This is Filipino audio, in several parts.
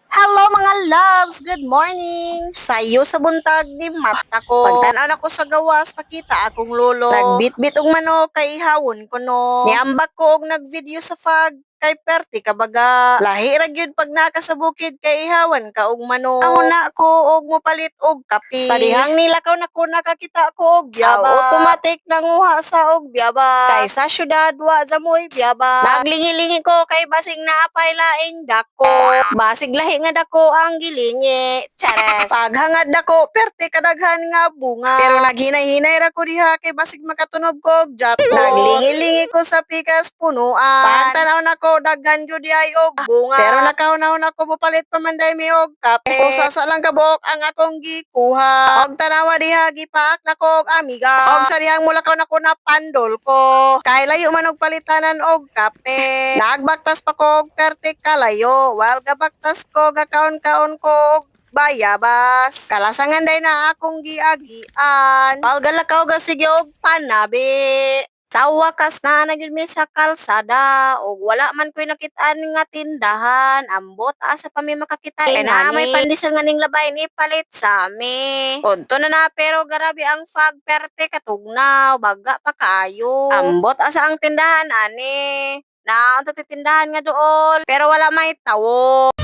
Hello mga loves! Good morning! Sayo sa buntag ni mata ko. Pagtanaw na ko sa gawas, nakita akong lolo. Nagbitbit og manok kay ihawon ko no. Niambak ko og nagvideo sa fag kay perti kabaga. Lahi ra gyud pag naka sa bukid kay ihawan ka og manok. Ako na ko og mopalit og kape. Sa dihang nilakaw na ko nakakita ko og biyaba. Sa automatic nanguha sa og biyaba. Kay sa syudad wa jamoy biyaba. Naglingi-lingi ko kay basig naapay laing dako. Basig lahi nga dako ang gilingi. Chares. Paghangad dako perti kadaghan nga bunga. Pero naghinay-hinay ra ko diha kay basig makatunob ko og jato. Naglingi-lingi ko sa pikas punuan. Pagtanaw na ko daghan jud ay og bunga. Pero nakaunaw na ko mopalit pamanday mi og kape. Kusasa lang kabok ang akong gikuha. Og tanawa diha gipaak na ko og amiga. Og sa dihang mulakaw na ko na pandol ko. Kay layo man og palitanan og kape. Nagbaktas pa ko og perti kalayo. While gabaktas ko gakaon-kaon ko og bayabas. Kalasangan day na akong giagian. Palgalakaw ga sige og panabi. Sa wakas na nagyud mi sa kalsada og wala man ko'y nakitaan nga tindahan. Ambot asa pa mi makakita kay na may pandesal nga ning labay ni palit sa ami. Udto na pero garabi ang fag perte katugnaw baga pa kaayo. Ambot asa ang tindahan ani. Na ang titindahan nga dool pero wala may tawo.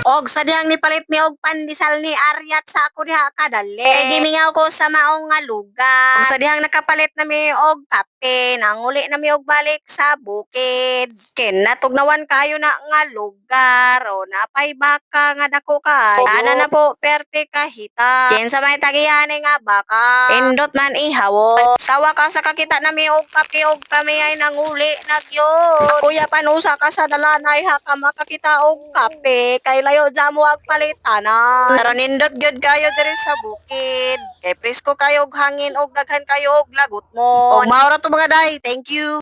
Og sa dihang nipalit mi og pandesal ni Aryat sa ako diha kadali. Kay gimingaw ko sa maong nga lugar. Og sa dihang nakapalit na mi og kape, nanguli na mi og balik sa bukid. Ken natugnawan kayo na nga lugar. O napay baka nga dako kayo. Ana na po perte kahita. Ken sa may tagihani nga baka. Pindot man ihawon. Sa wakas sa kakita na mi og kape og kami ay nanguli nagyod. Kuya panusa ka sa dalanay ha ka makakita og kape kay layo jamo ag palitanan. Pero nindot gyud kayo diri sa bukid. Kay presko kayo og hangin og daghan kayo og lagot mo. Og maura to mga day. Thank you.